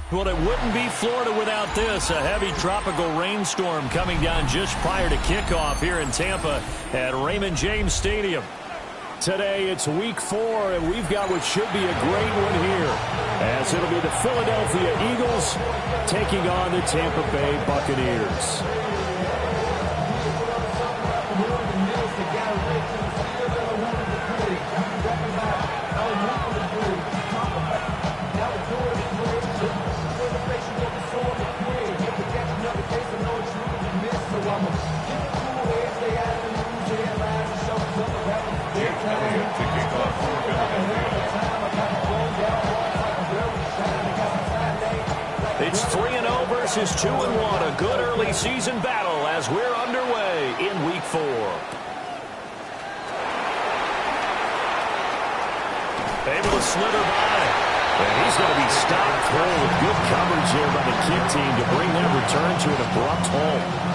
Well, it wouldn't be Florida without this. A heavy tropical rainstorm coming down just prior to kickoff here in Tampa at Raymond James Stadium. Today, it's week 4, and we've got what should be a great one here, as it'll be the Philadelphia Eagles taking on the Tampa Bay Buccaneers. It's 3-0 versus 2-1. A good early season battle as we're underway in week 4. Able to slither by. And he's going to be stopped cold. Good coverage here by the kick team to bring that return to an abrupt halt.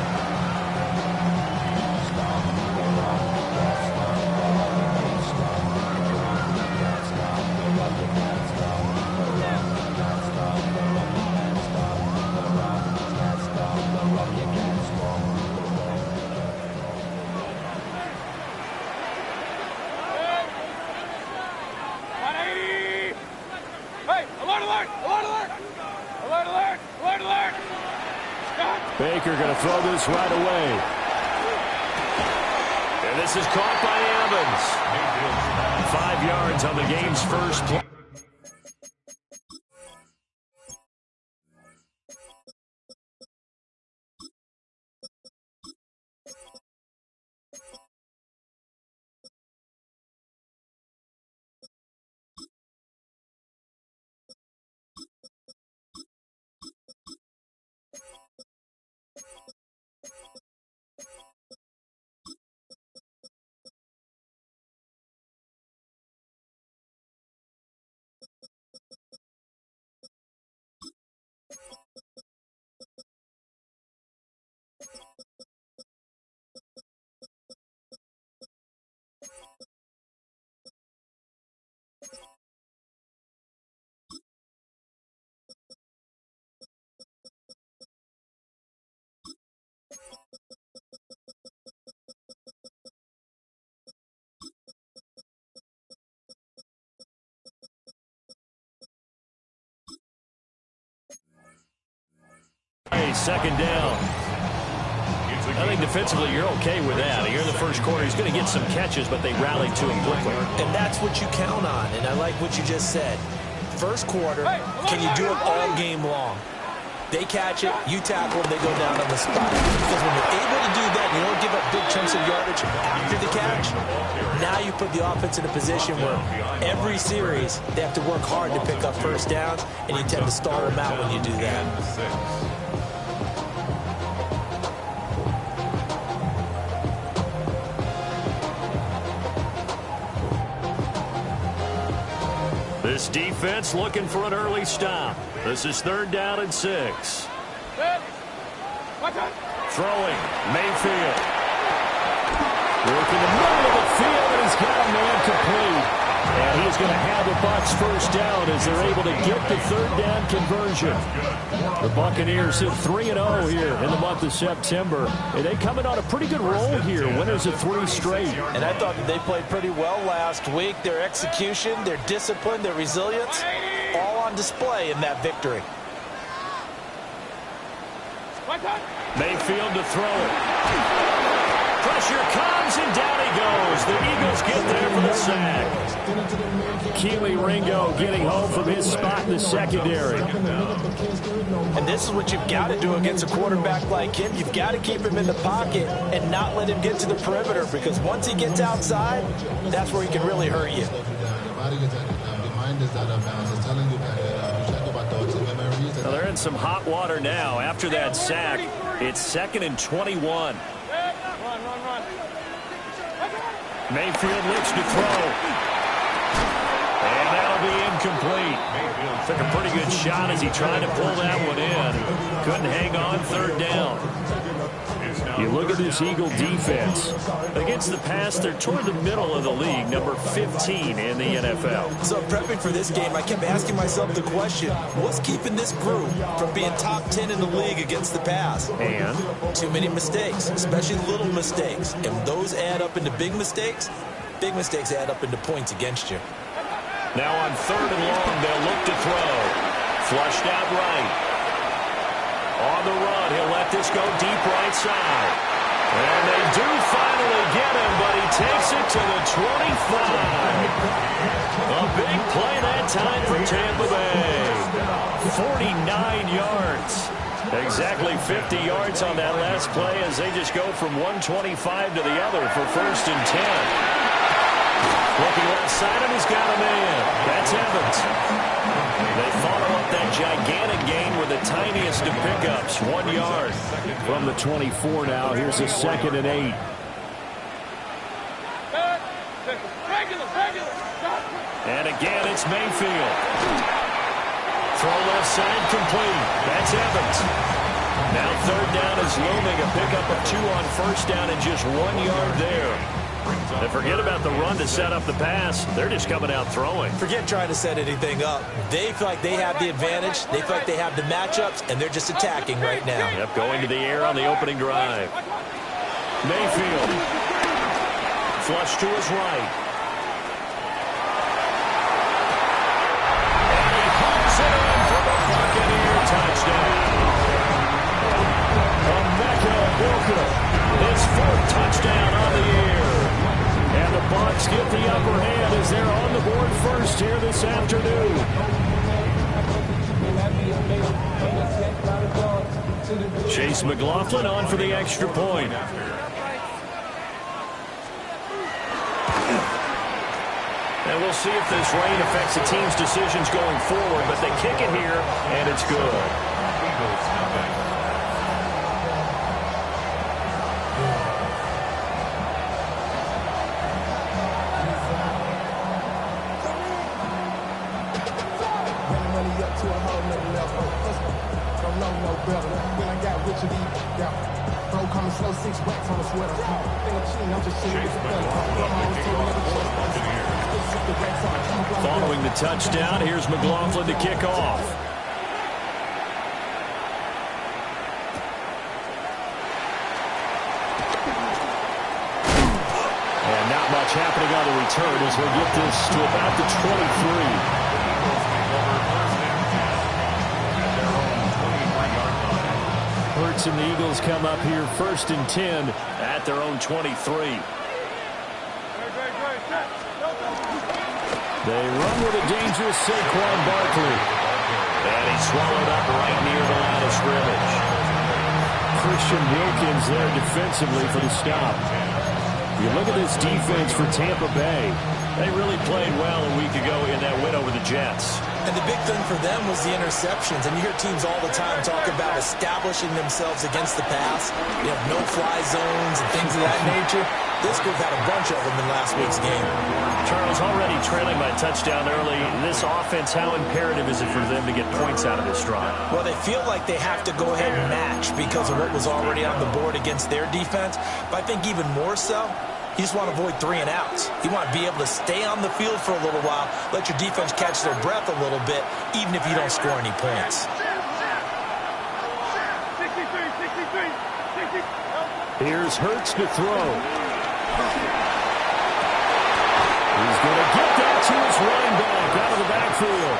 Baker going to throw this right away. And this is caught by Evans. 5 yards on the game's first play. Second down. I think defensively you're okay with that. Here in the first quarter, he's going to get some catches, but they rallied to him quickly. And that's what you count on, and I like what you just said. First quarter, can you do it all game long? They catch it, you tackle them, they go down on the spot. Because when you're able to do that, you don't give up big chunks of yardage after the catch. Now you put the offense in a position where every series they have to work hard to pick up first downs, and you tend to stall them out when you do that. This defense looking for an early stop. This is 3rd down and 6. Throwing, Mayfield. Working the middle of the field, and he's got a man complete. And he's going to have the Bucs first down as they're able to get the 3rd down conversion. The Buccaneers hit 3-0 here in the month of September. And they coming on a pretty good roll here, winners of 3 straight. And I thought that they played pretty well last week. Their execution, their discipline, their resilience, all on display in that victory. Mayfield to throw it. Pressure comes, and down he goes. The Eagles get there for the sack. Keely Ringo getting home from his spot in the secondary. And this is what you've got to do against a quarterback like him. You've got to keep him in the pocket and not let him get to the perimeter, because once he gets outside, that's where he can really hurt you. Well, they're in some hot water now. After that sack, it's 2nd and 21. Mayfield looks to throw. And that'll be incomplete. Took a pretty good shot as he tried to pull that one in. Couldn't hang on 3rd down. You look at this Eagle defense. Against the pass, they're toward the middle of the league, number 15 in the NFL. So prepping for this game, I kept asking myself the question, what's keeping this group from being top 10 in the league against the pass? And? Too many mistakes, especially little mistakes. And those add up into big mistakes add up into points against you. Now on 3rd and long, they'll look to throw. Flushed out right. On the run, he'll let this go deep right side. And they do finally get him, but he takes it to the 25. A big play that time for Tampa Bay. 49 yards. Exactly 50 yards on that last play as they just go from 125 to the other for 1st and 10. Looking left side, and he's got a man. That's Evans. They follow up that gigantic gain with the tiniest of pickups, 1 yard. From the 24 now, here's a 2nd and 8. And again, it's Mayfield. Throw left side complete. That's Evans. Now 3rd down is looming. A pickup of 2 on 1st down and just 1 yard there. And forget about the run to set up the pass. They're just coming out throwing. Forget trying to set anything up. They feel like they have the advantage. They feel like they have the matchups, and they're just attacking right now. Yep, going to the air on the opening drive. Mayfield. Flush to his right. And he pulls it in for the Buccaneer touchdown. Emeka Egbuka, his 4th touchdown on the year. And the Bucs get the upper hand as they're on the board first here this afternoon. Chase McLaughlin on for the extra point. And we'll see if this rain affects the team's decisions going forward, but they kick it here, and it's good. Following the touchdown, here's McLaughlin to kick off. And not much happening on the return as we'll get this to about the 23. Hurts and the Eagles come up here 1st and 10 at their own 23. They run with a dangerous Saquon Barkley. And he's swallowed up right near the line of scrimmage. Christian Wilkins there defensively for the stop. You look at this defense for Tampa Bay. They really played well a week ago in that win over the Jets. And the big thing for them was the interceptions. And you hear teams all the time talk about establishing themselves against the pass. You have no-fly zones and things of that nature. This group had a bunch of them in last week's game. Charles, already trailing by touchdown early. This offense, how imperative is it for them to get points out of this drive? Well, they feel like they have to go ahead and match because of what was already on the board against their defense. But I think even more so, you just want to avoid 3 and outs. You want to be able to stay on the field for a little while, let your defense catch their breath a little bit, even if you don't score any points. Here's Hurts to throw. He's going to get that to his running back out of the backfield.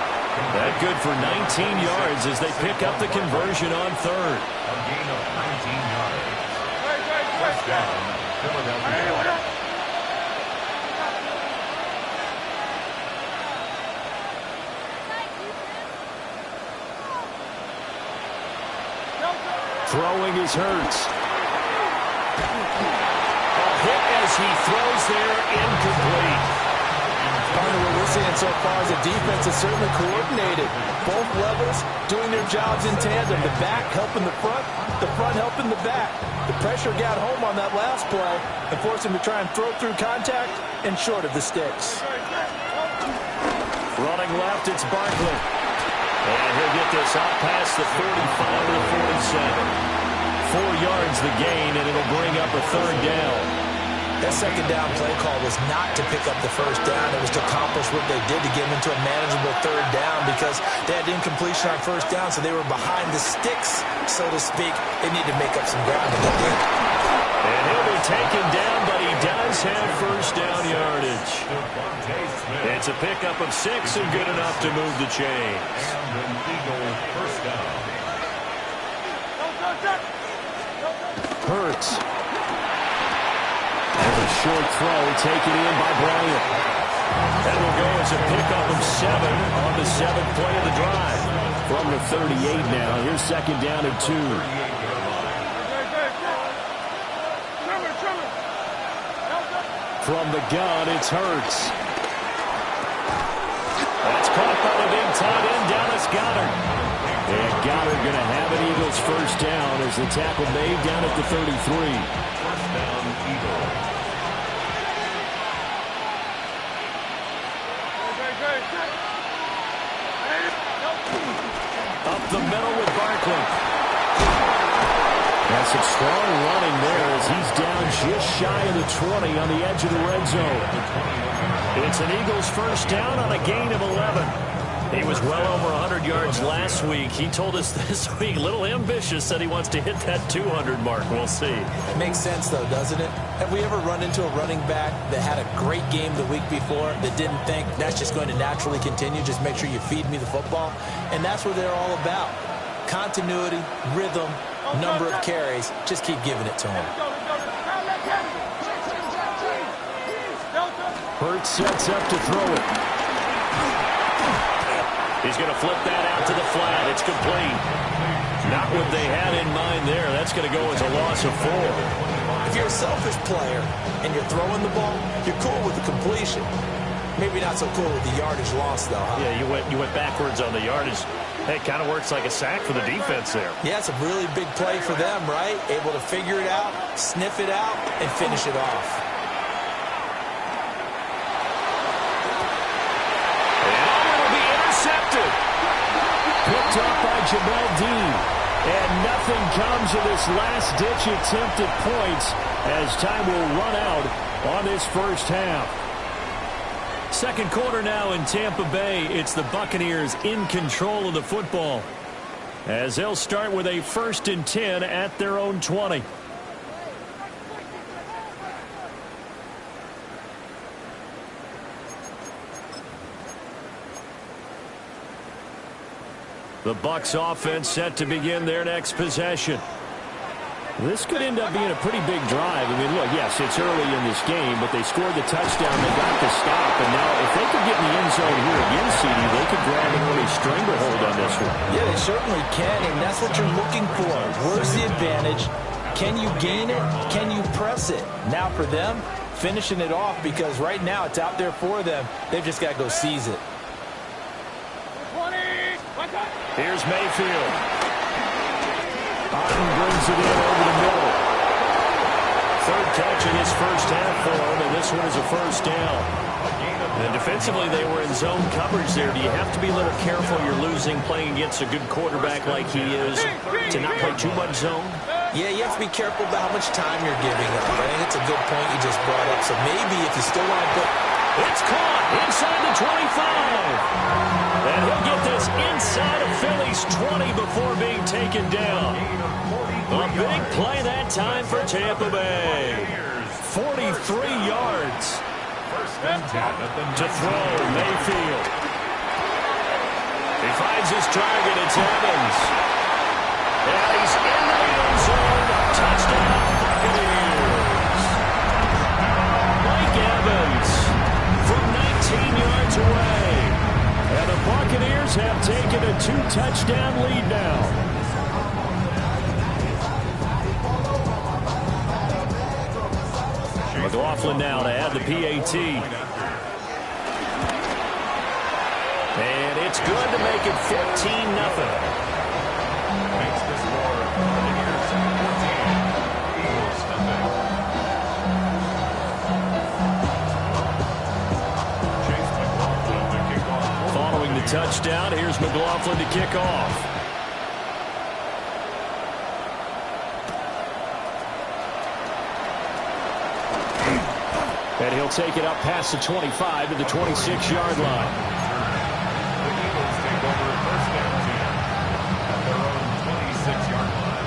That good for 19 yards as they pick up the conversion on 3rd. A gain of 19 yards. First down, Philadelphia. Throwing is Hurts. A hit as he throws there, incomplete. Partner, what we're seeing so far is the defense is certainly coordinated. Both levels doing their jobs in tandem. The back helping the front helping the back. The pressure got home on that last play and forced him to try and throw through contact and short of the sticks. Running left, it's Barkley. And he'll get this out past the 45 to the 47. 4 yards the gain, and it'll bring up a third down. That second down play call was not to pick up the first down. It was to accomplish what they did to get them into a manageable third down because they had incompletion on first down, so they were behind the sticks, so to speak. They need to make up some ground, and they did. And he'll be taken down, but he does have first down yardage. It's a pickup of 6 and good enough to move the chains. And an Eagle first down. Hurts. And a short throw taken in by Bryant. That will go as a pickup of 7 on the 7th play of the drive. From the 38 now, here's second down and 2. From the gun, it's Hurts. That's caught by the big tight end, Dallas Goedert. And Goedert going to have an Eagles first down as the tackle made down at the 33. First down, Eagle. Up the middle with Barkley. That's some strong running there as he's down just shy of the 20 on the edge of the red zone. It's an Eagles first down on a gain of 11. He was well over 100 yards last week. He told us this week, a little ambitious, said he wants to hit that 200 mark. We'll see. It makes sense, though, doesn't it? Have we ever run into a running back that had a great game the week before that didn't think that's just going to naturally continue? Just make sure you feed me the football. And that's what they're all about. Continuity, rhythm, number of carries. Just keep giving it to him. Hurts sets up to throw it. He's going to flip that out to the flat. It's complete. Not what they had in mind there. That's going to go as a loss of 4. If you're a selfish player and you're throwing the ball, you're cool with the completion. Maybe not so cool with the yardage loss, though, huh? Yeah, you went backwards on the yardage. Hey, it kind of works like a sack for the defense there. Yeah, it's a really big play for them, right? Able to figure it out, sniff it out, and finish it off. Picked up by Jamel Dean. And nothing comes of this last-ditch attempt at points as time will run out on this first half. Second quarter now in Tampa Bay. It's the Buccaneers in control of the football as they'll start with a 1st and 10 at their own 20. The Bucs offense set to begin their next possession. This could end up being a pretty big drive. I mean, look, yes, it's early in this game, but they scored the touchdown. They got the stop, and now if they could get in the end zone here again, CD, they could grab an early stranglehold on this one. Yeah, they certainly can, and that's what you're looking for. Where's the advantage? Can you gain it? Can you press it? Now for them, finishing it off, because right now it's out there for them. They've just got to go seize it. Here's Mayfield. Otten brings it in over the middle. Third catch in his first half for him, and this one is a first down. And defensively, they were in zone coverage there. Do you have to be a little careful? You're losing playing against a good quarterback like he is to not play too much zone? Yeah, you have to be careful about how much time you're giving up. I think it's a good point you just brought up. So maybe if you still want to put... It's caught inside the 25. And he'll get this inside of Philly's 20 before being taken down. A big play that time for Tampa Bay. 43 yards to throw Mayfield. He finds his target. It's Evans. And he's in the end zone. Touchdown, Buccaneers. Mike Evans from 19 yards away. And the Buccaneers have taken a 2-touchdown lead now. McLaughlin now to add the PAT. And it's good to make it 15-0. Makes the score Buccaneers 14, Eagles nothing. Chase McLaughlin to kick off. Following the touchdown, here's McLaughlin to kick off. And he'll take it up past the 25 to the 26-yard line. The Eagles take over first down 10 at their own 26-yard line.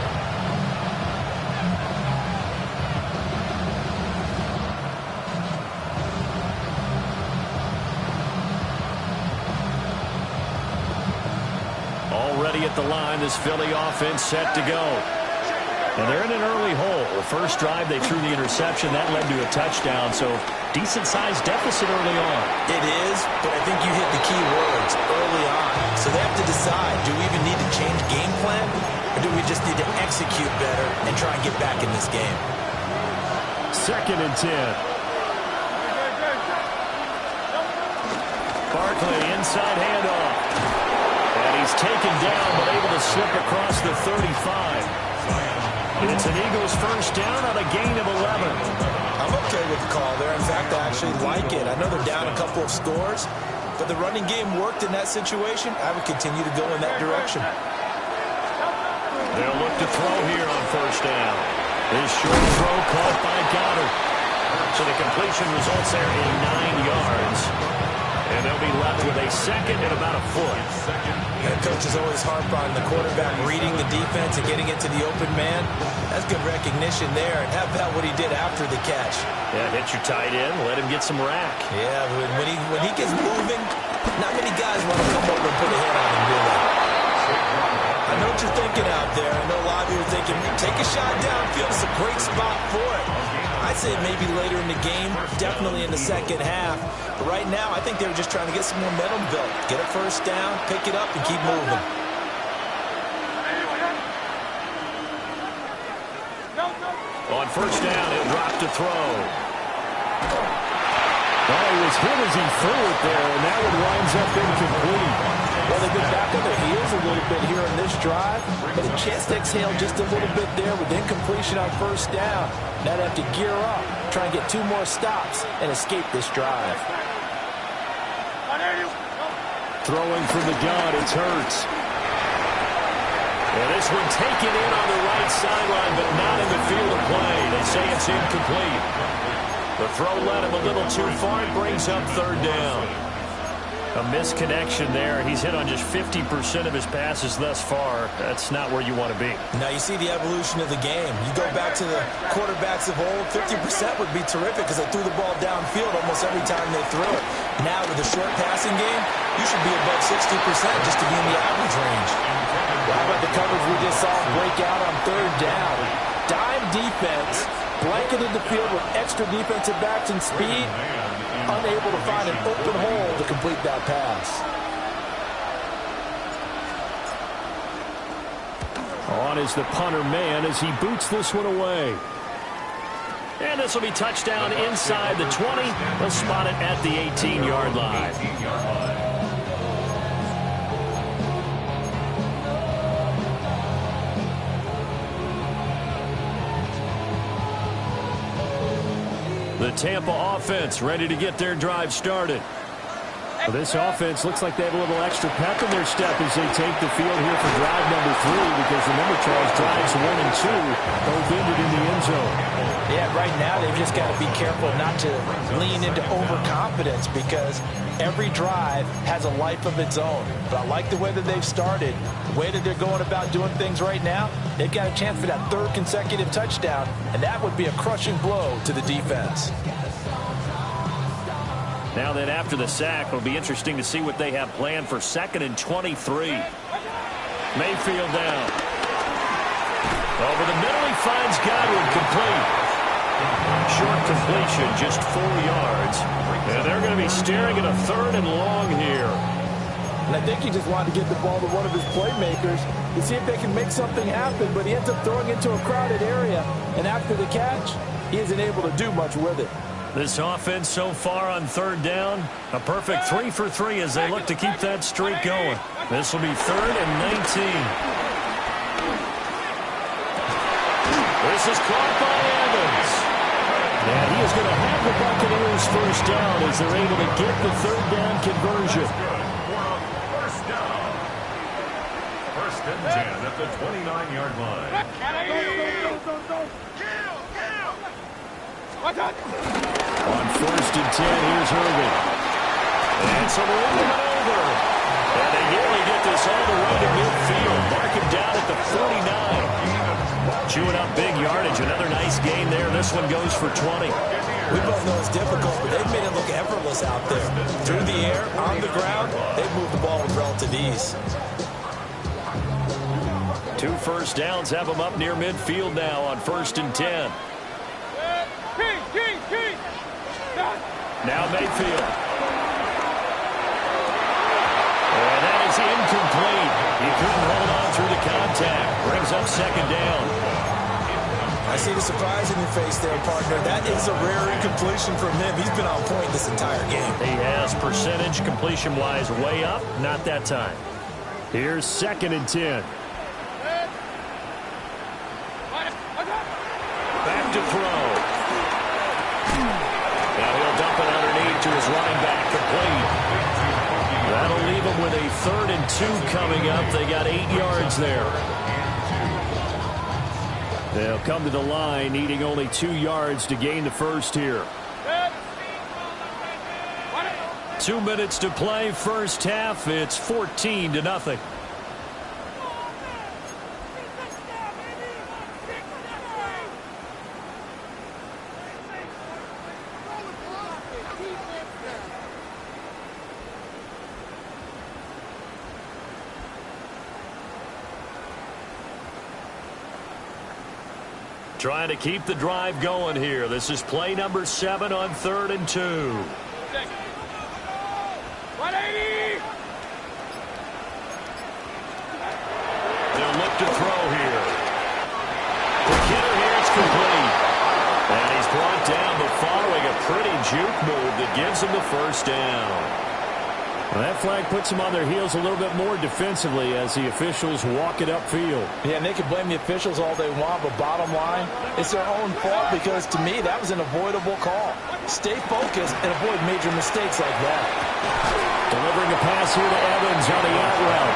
Already at the line, this Philly offense set to go. And they're in an early hole. The first drive, they threw the interception. That led to a touchdown, so decent-sized deficit early on. It is, but I think you hit the key words early on. So they have to decide, do we even need to change game plan, or do we just need to execute better and try and get back in this game? 2nd and 10. Barkley, inside handoff. And he's taken down, but able to slip across the 35. It's an Eagles first down on a gain of 11. I'm okay with the call there. In fact, I actually like it. I know they're down a couple of scores, but the running game worked in that situation. I would continue to go in that direction. They'll look to throw here on first down. This short throw caught by Goddard. So the completion results there in 9 yards. And they'll be left with a second and about a foot. And coaches always harp on the quarterback reading the defense and getting into the open man. That's good recognition there. And how about what he did after the catch? Yeah, hit your tight end, let him get some rack. Yeah, when he gets moving, not many guys want to come over and put a hand on him, do they? I know what you're thinking out there. I know a lot of you are thinking, take a shot downfield. It's a great spot for it. I'd say maybe later in the game, definitely in the second half. But right now, I think they were just trying to get some momentum built. Get a first down, pick it up, and keep moving. On first down, he'll drop to throw. Well, he was hit as he threw it there, and that one winds up incomplete. Well, they've been back on their heels a little bit here on this drive, but a chance to exhale just a little bit there with incompletion on first down. Now they have to gear up, try and get 2 more stops, and escape this drive. Throwing from the gun, it's Hurts. And this one taken in on the right sideline, but not in the field of play. They say it's incomplete. The throw led him a little too far. It brings up third down. A misconnection there. He's hit on just 50% of his passes thus far. That's not where you want to be. Now you see the evolution of the game. You go back to the quarterbacks of old, 50% would be terrific because they threw the ball downfield almost every time they threw it. Now with a short passing game, you should be above 60% just to be in the average range. Well, how about the coverage we just saw break out on third down? Dime defense, blanketed the field with extra defensive backs and speed, unable to find an open hole to complete that pass. On is the punter man as he boots this one away. And this will be touchdown inside the 20. They'll spot it at the 18-yard line. The Tampa offense ready to get their drive started. Well, this offense looks like they have a little extra pep in their step as they take the field here for drive number 3 because remember, Charles, drives 1 and 2 both ended in the end zone. Yeah, right now they've just got to be careful not to lean into overconfidence because every drive has a life of its own. But I like the way that they've started, the way that they're going about doing things right now. They've got a chance for that 3rd consecutive touchdown, and that would be a crushing blow to the defense. Now then, after the sack, it'll be interesting to see what they have planned for 2nd and 23. Mayfield down. Over the middle, he finds Godwin complete. Short completion, just 4 yards. And they're going to be staring at a 3rd and long here. And I think he just wanted to get the ball to one of his playmakers to see if they can make something happen, but he ends up throwing into a crowded area. And after the catch, he isn't able to do much with it. This offense so far on 3rd down, a perfect 3 for 3 as they look to keep that streak going. This will be 3rd and 19. This is caught by Evans. And he is going to have the Buccaneers first down as they're able to get the 3rd down conversion. First and 10 at the 29-yard line. On 1st and 10, here's Irvin. And some room to maneuver. And they nearly get this all the way to midfield. Mark him down at the 49. Chewing up big yardage. Another nice gain there. This one goes for 20. We both know it's difficult, but they've made it look effortless out there. Through the air, on the ground, they've moved the ball with relative ease. 2 first downs have them up near midfield now on 1st and 10. Now Mayfield. And that is incomplete. He couldn't hold on through the contact. Brings up 2nd down. I see the surprise in your face there, partner. That is a rare incompletion from him. He's been on point this entire game. He has percentage completion-wise way up. Not that time. Here's 2nd and 10. Back to throw. Now he'll dump it underneath to his running back, complete. That'll leave him with a 3rd and 2 coming up. They got 8 yards there. They'll come to the line, needing only 2 yards to gain the first here. 2 minutes to play, first half. It's 14-0. Trying to keep the drive going here. This is play number 7 on 3rd and 2. 180. They'll look to throw here. The kidder here, it's complete. And he's brought down, but following a pretty juke move that gives him the first down. Well, that flag puts them on their heels a little bit more defensively as the officials walk it upfield. Yeah, and they can blame the officials all they want, but bottom line, it's their own fault because, to me, that was an avoidable call. Stay focused and avoid major mistakes like that. Delivering a pass here to Evans on the out route.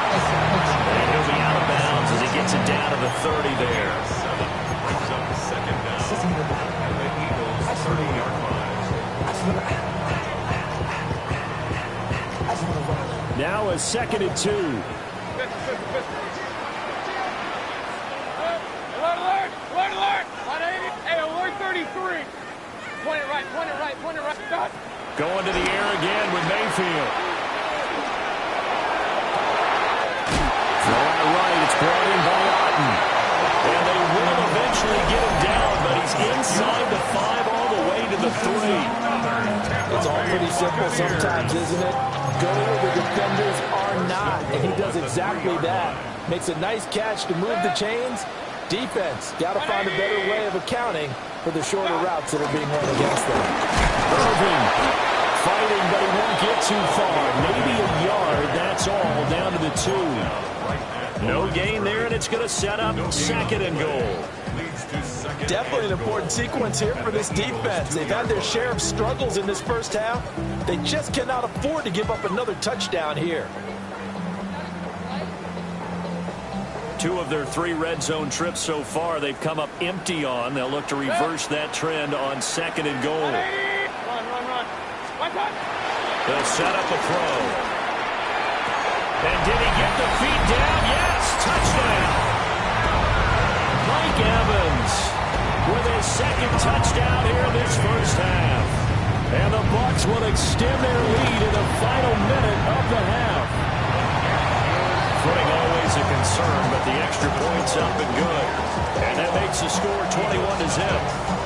And he'll be out of bounds as he gets it down to the 30 there. Brings up 2nd down. And the Eagles 30-yard line. Now a 2nd and 2. Alert, alert, alert. 180. Hey, alert 33. Point it right, point it right, point it right. Done. Going to the air again with Mayfield. Throw out right. It's brought in by Otten. And they will eventually get him down, but he's inside the 5 all the way to the 3. It's all pretty simple sometimes, isn't it? Go where the defenders are not, and he does exactly that. Makes a nice catch to move the chains. Defense, got to find a better way of accounting for the shorter routes that are being run against them. Irvin fighting, but he won't get too far. Maybe a yard, that's all, down to the 2. No gain there, and it's going to set up 2nd and goal. Definitely an important sequence here for this defense. They've had their share of struggles in this first half. They just cannot afford to give up another touchdown here. 2 of their 3 red zone trips so far they've come up empty on. They'll look to reverse that trend on 2nd and goal. Run, run, run. One time. They'll set up a throw. And did he get the feet down? Yes, touchdown. Mike Evans with his 2nd touchdown here in this first half. And the Bucs will extend their lead in the final minute of the half. Footing always a concern, but the extra point's up and good. And that makes the score 21-0.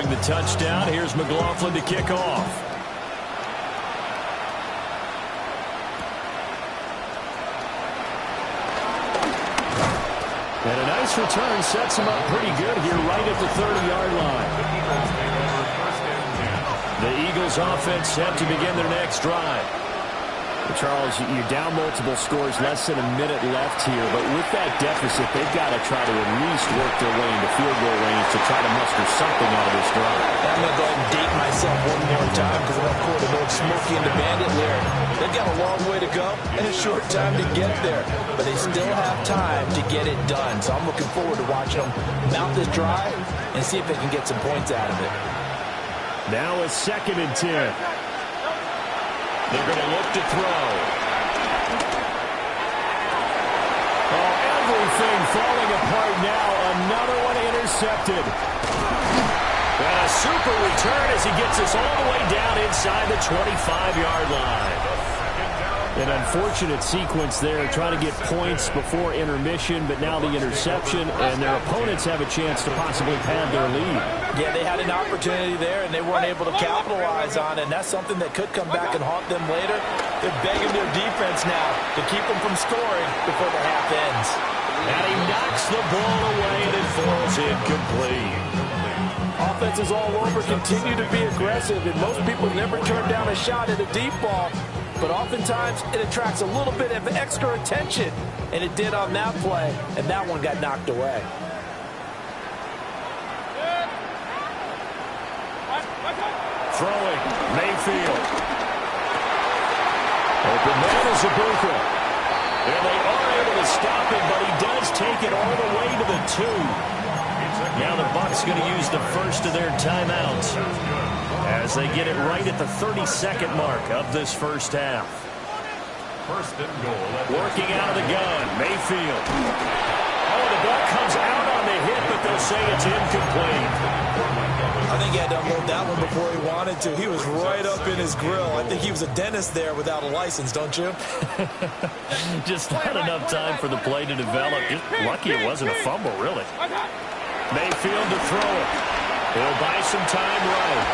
The touchdown. Here's McLaughlin to kick off. And a nice return sets him up pretty good here right at the 30-yard line. The Eagles offense set to begin their next drive. Charles, you're down multiple scores, less than a minute left here, but with that deficit, they've got to try to at least work their way into field goal range to try to muster something out of this drive. I'm going to go ahead and date myself one more time because I'm going to quote Smokey and the Bandit lyric. They've got a long way to go and a short time to get there, but they still have time to get it done. So I'm looking forward to watching them mount this drive and see if they can get some points out of it. Now a 2nd and 10. They're going to look to throw. Oh, everything falling apart now. Another one intercepted. And a super return as he gets us all the way down inside the 25-yard line. An unfortunate sequence there, trying to get points before intermission, but now the interception, and their opponents have a chance to possibly pad their lead. Yeah, they had an opportunity there, and they weren't able to capitalize on it, and that's something that could come back and haunt them later. They're begging their defense now to keep them from scoring before the half ends. And he knocks the ball away, and it falls incomplete. Offenses all over continue to be aggressive, and most people never turn down a shot at a deep ball. But oftentimes, it attracts a little bit of extra attention. And it did on that play, and that one got knocked away. Throwing, Mayfield. Open man is Ibuka. And they are able to stop him, but he does take it all the way to the 2. Now the Bucs going to use the first of their timeouts as they get it right at the 32nd mark of this first half. 1st and goal. Working out of the gun, Mayfield. Oh, the ball comes out on the hit, but they'll say it's incomplete. I think he had to unload that one before he wanted to. He was right up in his grill. I think he was a dentist there without a license, don't you? Just not enough time for the play to develop. Just lucky it wasn't a fumble, really. Mayfield to throw it. He'll buy some time right.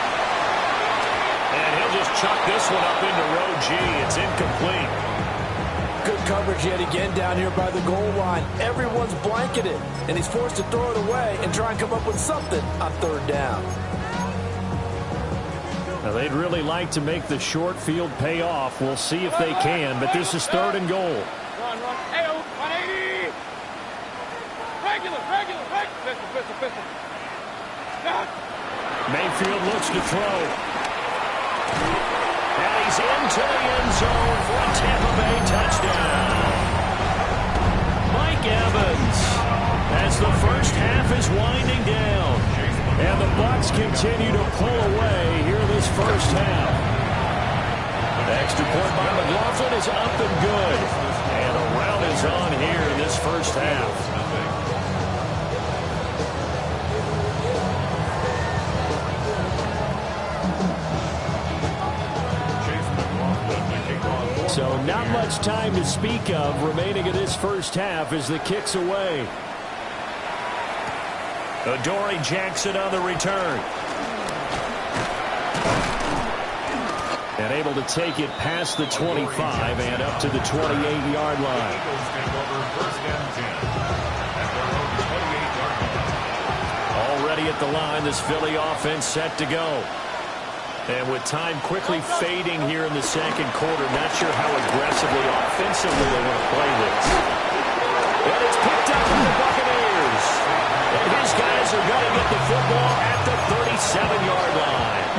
And he'll just chuck this one up into row G. It's incomplete. Good coverage yet again down here by the goal line. Everyone's blanketed, and he's forced to throw it away and try and come up with something on 3rd down. Now, they'd really like to make the short field pay off. We'll see if they can, but this is 3rd and goal. Run. Hey, 180. Regular. Pistol. Stop. Mayfield looks to throw. And he's into the end zone for a Tampa Bay touchdown. Mike Evans, as the first half is winding down. And the Bucs continue to pull away here this first half. The extra point by McLaughlin is up and good. And a round is on here in this first half. So not much time to speak of remaining in this first half as the kick's away. Adoree Jackson on the return. And able to take it past the 25 and up to the 28-yard line. Already at the line, this Philly offense set to go. And with time quickly fading here in the 2nd quarter, not sure how aggressively, offensively they want to play this. And it's picked up by the Buccaneers. And these guys are going to get the football at the 37-yard line.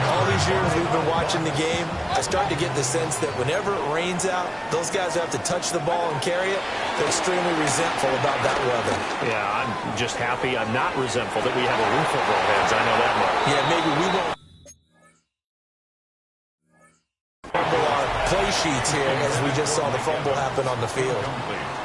All these years we've been watching the game, I start to get the sense that whenever it rains out, those guys who have to touch the ball and carry it, they're extremely resentful about that weather. Yeah, I'm just happy I'm not resentful that we have a roof over our heads. I know that much. Yeah, maybe we won't play sheets here as we just saw the fumble happen on the field.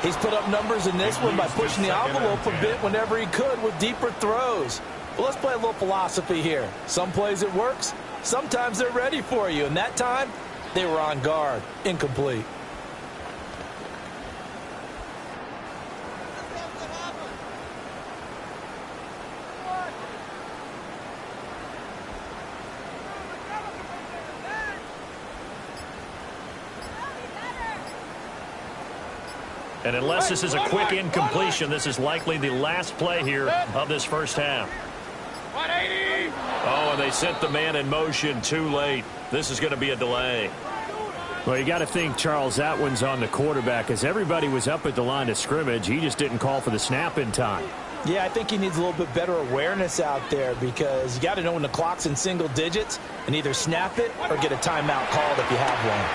He's put up numbers in this one by pushing the envelope a bit whenever he could with deeper throws. Well, let's play a little philosophy here. Some plays it works, sometimes they're ready for you, and that time they were on guard. Incomplete. And unless this is a quick incompletion, this is likely the last play here of this first half. 180. Oh, and they sent the man in motion too late. This is going to be a delay. Well, you got to think, Charles, that one's on the quarterback, as everybody was up at the line of scrimmage. He just didn't call for the snap in time. Yeah, I think he needs a little bit better awareness out there, because you got to know when the clock's in single digits and either snap it or get a timeout called if you have one.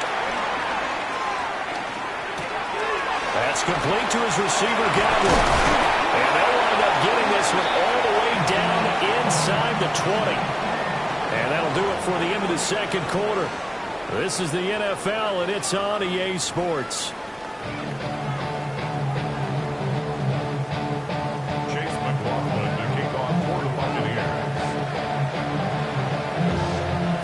That's complete to his receiver, Godwin. And they'll wind up getting this one all the way down inside the 20. And that'll do it for the end of the second quarter. This is the NFL, and it's on EA Sports.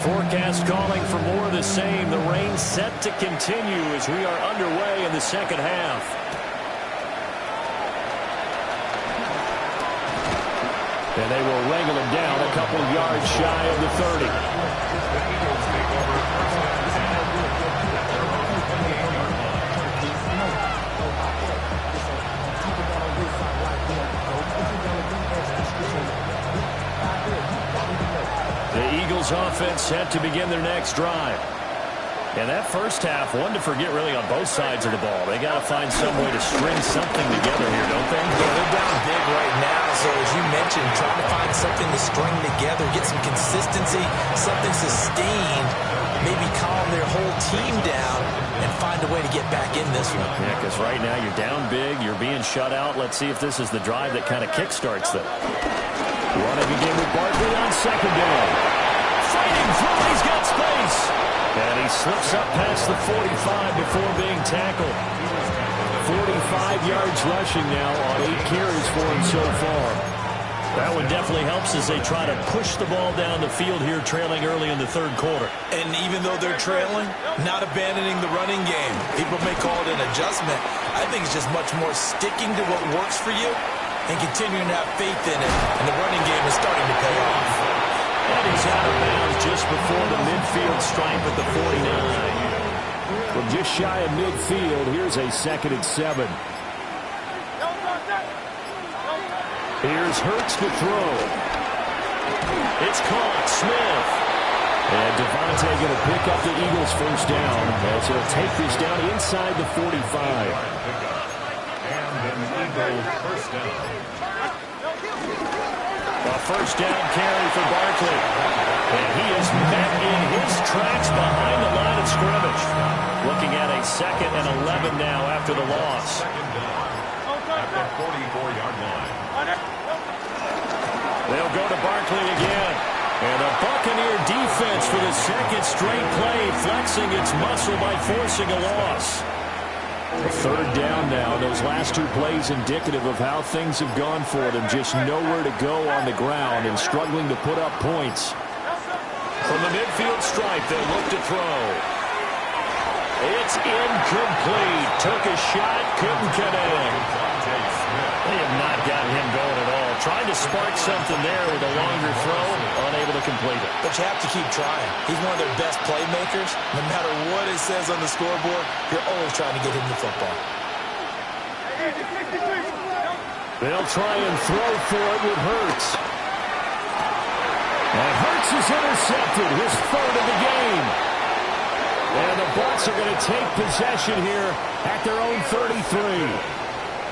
Forecast calling for more of the same. The rain set to continue as we are underway in the second half. And they will wrangle him down a couple yards shy of the 30. The Eagles take over first down 10 at their own 28-yard line. The Eagles offense set to begin their next drive. And that first half, one to forget really on both sides of the ball. They got to find some way to string something together here, don't they? Yeah, they're down big right now. So as you mentioned, trying to find something to string together, get some consistency, something sustained, maybe calm their whole team down and find a way to get back in this one. Yeah, because right now you're down big, you're being shut out. Let's see if this is the drive that kind of kickstarts them. Running again with Barkley on second down. Fighting through, he's got space. And he slips up past the 45 before being tackled. 45 yards rushing now on 8 carries for him so far. That one definitely helps as they try to push the ball down the field here, trailing early in the third quarter. And even though they're trailing, not abandoning the running game. People may call it an adjustment. I think it's just much more sticking to what works for you and continuing to have faith in it. And the running game is starting to pay off. And he's out of bounds just before the midfield stripe at the 49. From just shy of midfield, here's a 2nd and 7. Here's Hurts to throw. It's caught. Smith. And Devontae going to pick up the Eagles' first down as he'll take this down inside the 45. And an Eagle first down. A first down carry for Barkley. And he is met in his tracks behind the line of scrimmage. Looking at a 2nd and 11 now after the loss. Second down at the 44-yard line. They'll go to Barkley again. And a Buccaneer defense for the 2nd straight play, flexing its muscle by forcing a loss. A 3rd down now. Those last 2 plays indicative of how things have gone for them. Just nowhere to go on the ground and struggling to put up points. From the midfield stripe, they'll look to throw. It's incomplete. Took a shot, couldn't connect. They have not gotten him going at all. Tried to spark something there with a longer throw, unable to complete it. But you have to keep trying. He's one of their best playmakers. No matter what it says on the scoreboard, you're always trying to get him the football. They'll try and throw for it with Hurts. And Hurts is intercepted, his 3rd of the game. And the Bucs are going to take possession here at their own 33.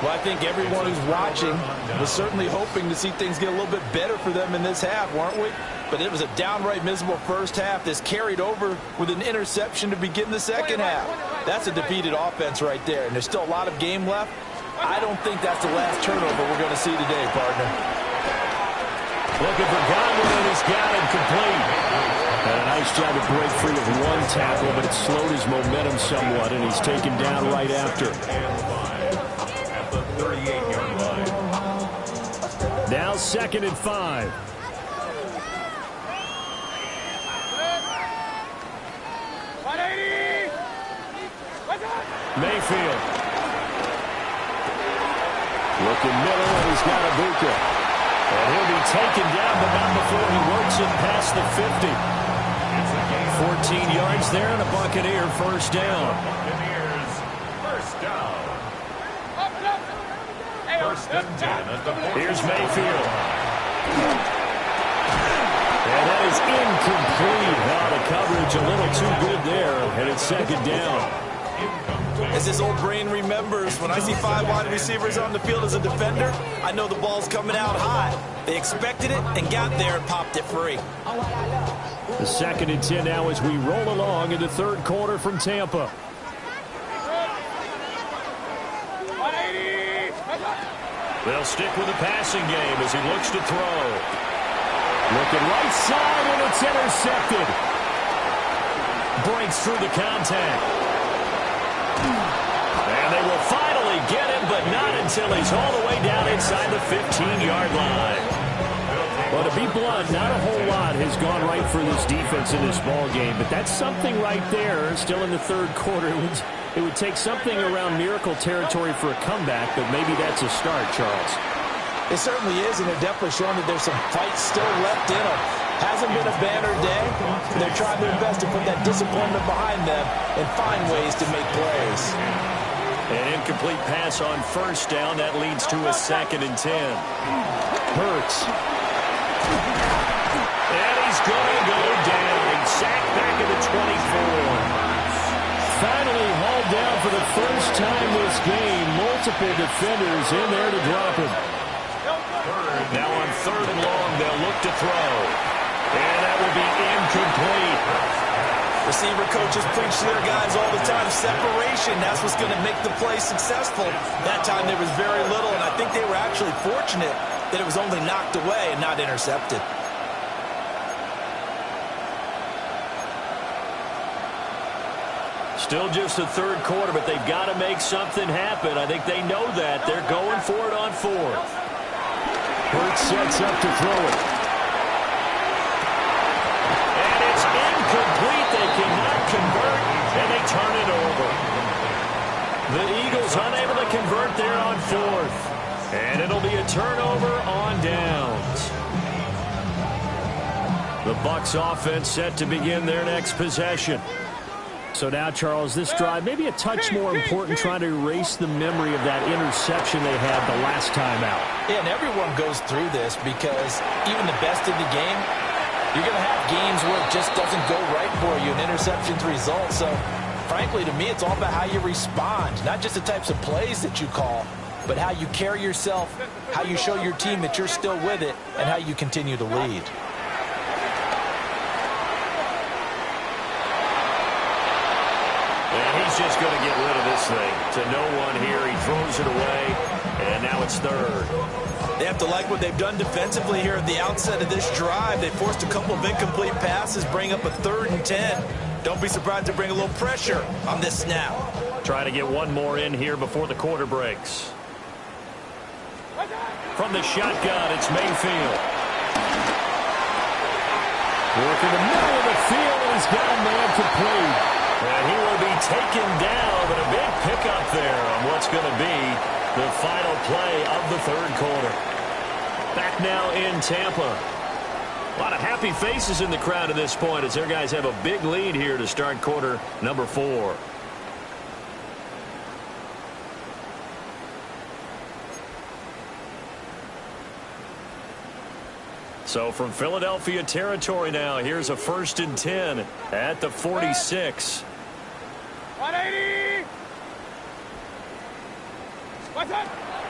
Well, I think everyone who's watching was certainly hoping to see things get a little bit better for them in this half, weren't we? But it was a downright miserable first half. This carried over with an interception to begin the second half. That's a defeated offense right there, and there's still a lot of game left. I don't think that's the last turnover we're going to see today, partner. Looking for Godwin, and he's got it complete. And a nice job to break free of 1 tackle, but it slowed his momentum somewhat, and he's taken down right after. 38-yard line. Now 2nd and 5. Mayfield. Looking middle, and he's got Ibuka. And he'll be taken down, but not before he works it past the 50. 14 yards there, and a Buccaneer first down. Buccaneers first down. First and 10 at the 40. Here's Mayfield. And that is incomplete. Now the coverage a little too good there, and it's second down. As his old brain remembers, when I see 5 wide receivers on the field as a defender, I know the ball's coming out high. They expected it and got there and popped it free. The 2nd and 10 now as we roll along in the third quarter from Tampa. They'll stick with the passing game as he looks to throw. Looking right side, and it's intercepted. Breaks through the contact. And they will finally get him, but not until he's all the way down inside the 15-yard line. Well, to be blunt, not a whole lot has gone right for this defense in this ball game, but that's something right there. Still in the third quarter, it would take something around miracle territory for a comeback, but maybe that's a start, Charles. It certainly is, and they're definitely showing that there's some fight still left in them. Hasn't been a banner day. They're trying their best to put that disappointment behind them and find ways to make plays. An incomplete pass on first down. That leads to a 2nd and 10. Hurts. And he's going to go down. He's sacked back at the 24. Finally hauled down for the first time this game. Multiple defenders in there to drop him. Now on 3rd and long, they'll look to throw. And that will be incomplete. Receiver coaches preach to their guys all the time. Separation, that's what's going to make the play successful. That time there was very little, and I think they were actually fortunate that it was only knocked away and not intercepted. Still just the third quarter, but they've got to make something happen. I think they know that. They're going for it on 4th. Hurts sets up to throw it. And it's incomplete. They cannot convert, and they turn it over. The Eagles unable to convert there on 4th. And it'll be a turnover on downs. The Bucs offense set to begin their next possession. So now, Charles, this drive maybe a touch more important, trying to erase the memory of that interception they had the last time out. Yeah, and everyone goes through this because even the best in the game, you're going to have games where it just doesn't go right for you, and interceptions result. So, frankly, to me, it's all about how you respond, not just the types of plays that you call, but how you carry yourself, how you show your team that you're still with it, and how you continue to lead. He's just going to get rid of this thing to no one here. He throws it away, and now it's 3rd. They have to like what they've done defensively here at the outset of this drive. They forced a couple of incomplete passes, bring up a 3rd and 10. Don't be surprised to bring a little pressure on this snap. Trying to get one more in here before the quarter breaks. From the shotgun, it's Mayfield. Working the middle of the field, and he's got a man complete. And he will be taken down, but a big pickup there on what's going to be the final play of the third quarter. Back now in Tampa. A lot of happy faces in the crowd at this point as their guys have a big lead here to start quarter number 4. So from Philadelphia territory now, here's a 1st and 10 at the 46. 180.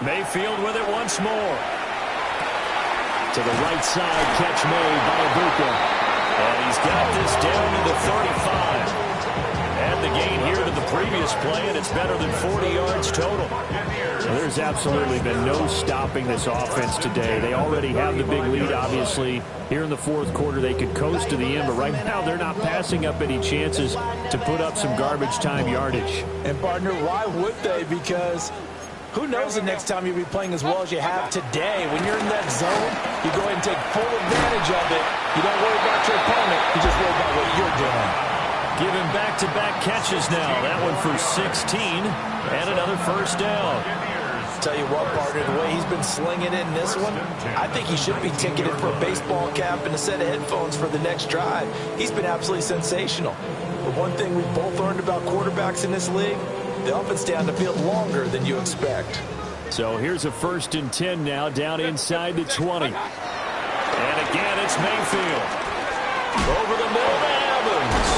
Mayfield with it once more. To the right side, catch made by Ibuka. And he's got this down to the 35. And the gain here to the previous play, and it's better than 40 yards total. There's absolutely been no stopping this offense today. They already have the big lead, obviously. Here in the fourth quarter, they could coast to the end, but right now they're not passing up any chances to put up some garbage time yardage. And, partner, why would they? Because who knows the next time you'll be playing as well as you have today. When you're in that zone, you go ahead and take full advantage of it. You don't worry about your opponent. You just worry about what you're doing. Giving back-to-back catches now. That one for 16 and another first down. Tell you what, partner, the way he's been slinging it in this one, I think he should be ticketed for a baseball cap and a set of headphones for the next drive. He's been absolutely sensational. But one thing we've both learned about quarterbacks in this league, they often stay on the field longer than you expect. So here's a 1st and 10 now down inside the 20. And again, it's Mayfield. Over the middle to Evans.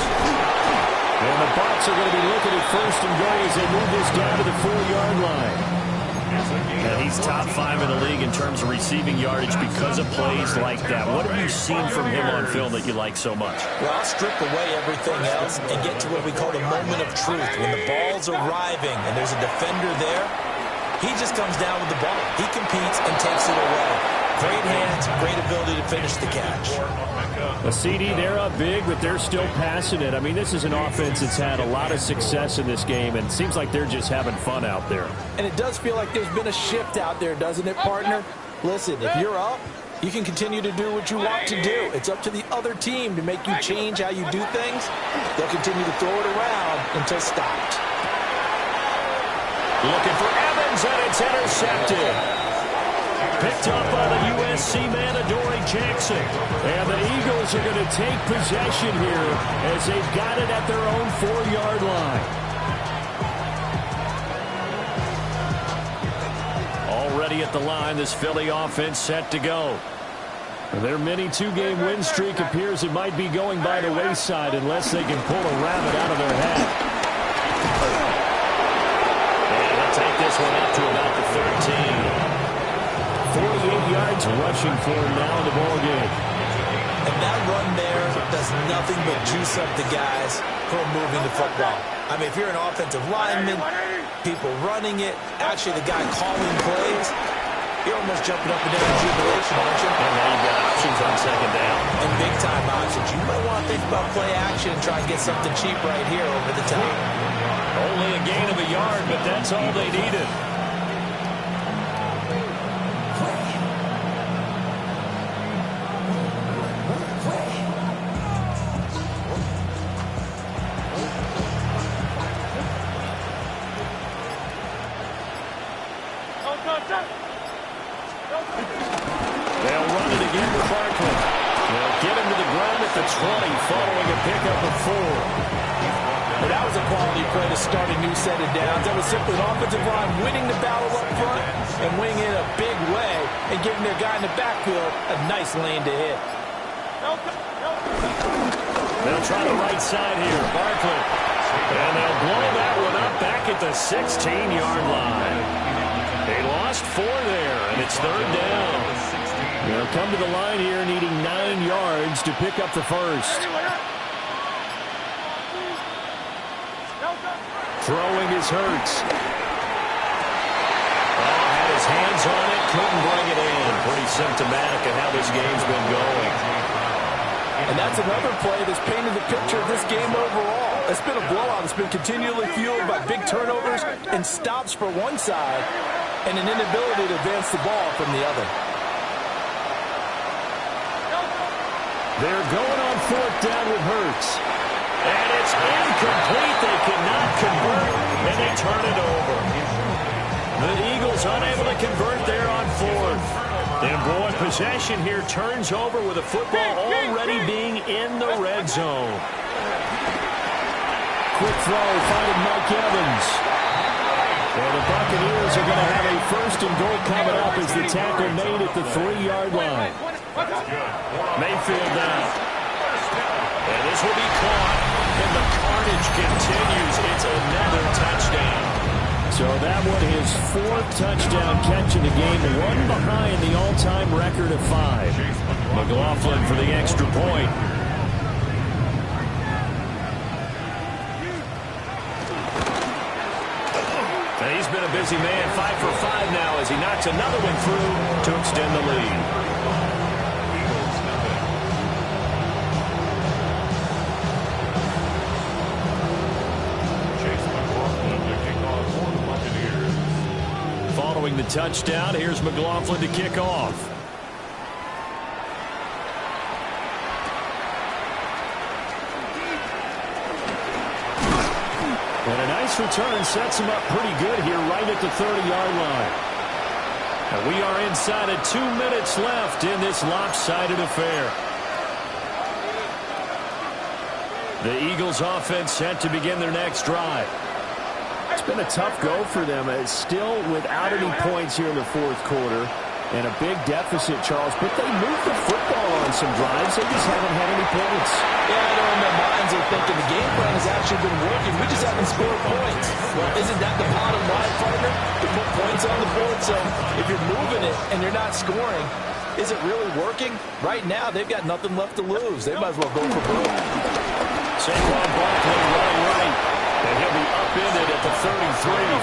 And the Bucs are going to be looking at first and goal as they move this down to the 4-yard line. And he's top 5 in the league in terms of receiving yardage because of plays like that. What have you seen from him on film that you like so much? Well, I'll strip away everything else and get to what we call the moment of truth. When the ball's arriving and there's a defender there, he just comes down with the ball. He competes and takes it away. Great hands, great ability to finish the catch. A CD, they're up big, but they're still passing it. I mean, this is an offense that's had a lot of success in this game, and it seems like they're just having fun out there. And it does feel like there's been a shift out there, doesn't it, partner? Listen, if you're up, you can continue to do what you want to do. It's up to the other team to make you change how you do things. They'll continue to throw it around until stopped. Looking for Evans, and it's intercepted. Picked up by the USC man, Adoree Jackson. And the Eagles are going to take possession here as they've got it at their own 4-yard line. Already at the line, this Philly offense set to go. Their mini 2-game win streak appears it might be going by the wayside unless they can pull a rabbit out of their hat. And they'll take this one up to about the 13. 48 yards rushing for him now in the ballgame. And that run there does nothing but juice up the guys who are moving the football. I mean, if you're an offensive lineman, people running it, actually the guy calling plays, you're almost jumping up and down in jubilation, aren't you? And now you've got options on second down. And big-time options. You might want to think about play action and try and get something cheap right here over the top. Only a gain of a yard, but that's all they needed. They'll run it again with Barkley. They'll get him to the ground at the 20 following a pickup of 4. Well, that was a quality play to start a new set of downs. That was simply an offensive line winning the battle up front and winning it a big way and giving their guy in the backfield a nice lane to hit. They'll try the right side here. Barkley. And they'll blow that one up back at the 16-yard line. They lost 4 there, and it's 3rd down. They'll come to the line here needing 9 yards to pick up the first. Throwing is Hurts. Had his hands on it, couldn't bring it in. Pretty symptomatic of how this game's been going. And that's another play that's painted the picture of this game overall. It's been a blowout. It's been continually fueled by big turnovers and stops for one side and an inability to advance the ball from the other. They're going on 4th down with Hurts. And it's incomplete. They cannot convert, and they turn it over. The Eagles unable to convert there on 4th. And boy, possession here turns over with the football already being in the red zone. Quick throw, finding Mike Evans. And the Buccaneers are going to have a 1st and goal coming up as the tackle made at the 3-yard line. Mayfield now. And this will be caught, and the carnage continues. It's another touchdown. So that one his 4th touchdown catch in the game, 1 behind the all-time record of 5. McLaughlin for the extra point. And he's been a busy man, 5 for 5 now as he knocks another one through to extend the lead. Following the touchdown, here's McLaughlin to kick off. And a nice return sets him up pretty good here right at the 30-yard line. And we are inside of 2 minutes left in this lopsided affair. The Eagles offense set to begin their next drive. It's been a tough go for them. Still without any points here in the 4th quarter. And a big deficit, Charles, but they moved the football on some drives. They just haven't had any points. Yeah, I know in their minds they're thinking the game plan has actually been working. We just haven't scored points. Well, isn't that the bottom line, partner? To put points on the board. So if you're moving it and you're not scoring, is it really working? Right now, they've got nothing left to lose. They might as well go for broke. Saquon Barkley running right. And he'll be upended at the 33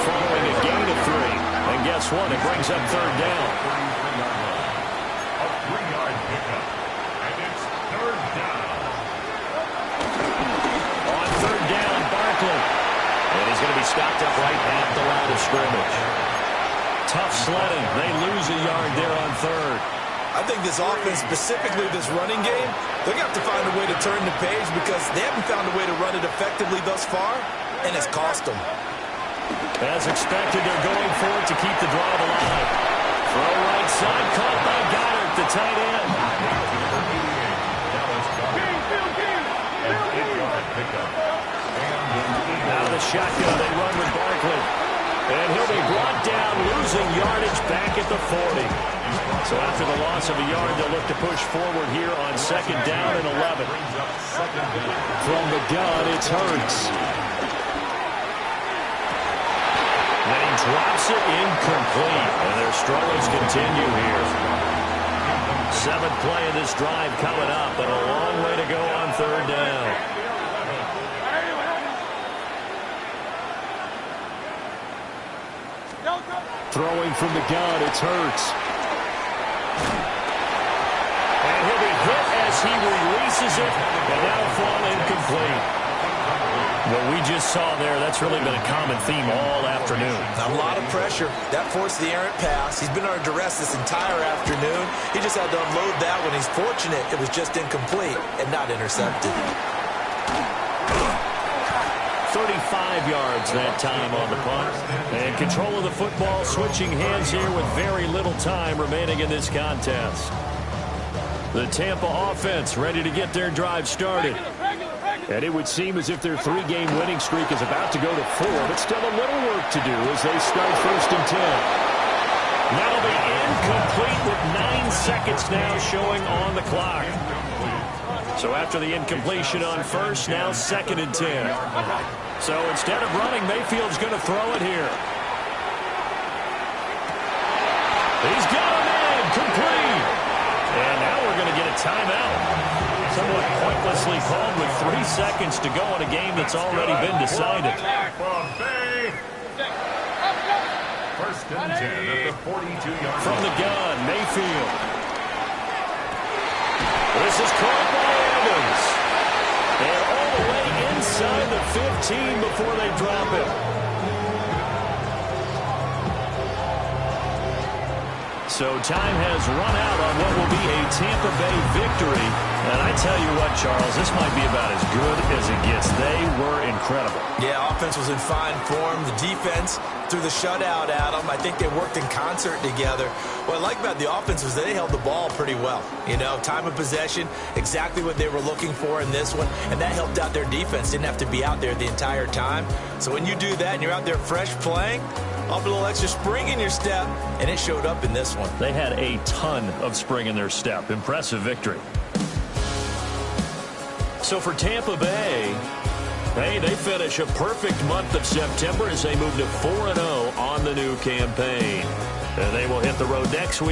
following a gain of 3. And guess what? It brings up third down. A 3-yard pickup. And it's third down. On third down, Barkley. And he's going to be stopped up right at the line of scrimmage. Tough sledding. They lose a yard there on third. I think this offense, specifically this running game, they're going to have to find a way to turn the page because they haven't found a way to run it effectively thus far, and it's cost them. As expected, they're going for it to keep the drive alive. Throw right side, caught by Goddard, the tight end. Out of the shotgun, they run with Barkley. And he'll be brought down, losing yardage back at the 40. So after the loss of a yard, they'll look to push forward here on second down and 11. From the gun, it's Hurts. And he drops it incomplete. And their struggles continue here. 7th play of this drive coming up, and a long way to go on third down. Throwing from the gun, it's Hurts. And he'll be hit as he releases it, and that'll fall incomplete. What we just saw there, that's really been a common theme all afternoon. A lot of pressure. That forced the errant pass. He's been under duress this entire afternoon. He just had to unload that when he's fortunate it was just incomplete and not intercepted. 35 yards that time on the punt. And control of the football switching hands here with very little time remaining in this contest. The Tampa offense ready to get their drive started. And it would seem as if their 3-game winning streak is about to go to 4, but still a little work to do as they start 1st and 10. That'll be incomplete with 9 seconds now showing on the clock. So after the incompletion on first, now 2nd and 10. So instead of running, Mayfield's going to throw it here. He's got a man complete. And now we're going to get a timeout. Somewhat pointlessly called with 3 seconds to go in a game that's already been decided. First and 10 at the 42-yard From the gun, Mayfield. This is caught by Evans. And all the way inside the 15 before they drop it. So time has run out on what will be a Tampa Bay victory. And I tell you what, Charles, this might be about as good as it gets. They were incredible. Yeah, offense was in fine form. The defense threw the shutout at them. I think they worked in concert together. What I like about the offense was they held the ball pretty well. You know, time of possession, exactly what they were looking for in this one. And that helped out their defense. Didn't have to be out there the entire time. So when you do that and you're out there fresh playing, a little extra spring in your step, and it showed up in this one. They had a ton of spring in their step. Impressive victory. So for Tampa Bay, hey, they finish a perfect month of September as they move to 4-0 on the new campaign. And they will hit the road next week.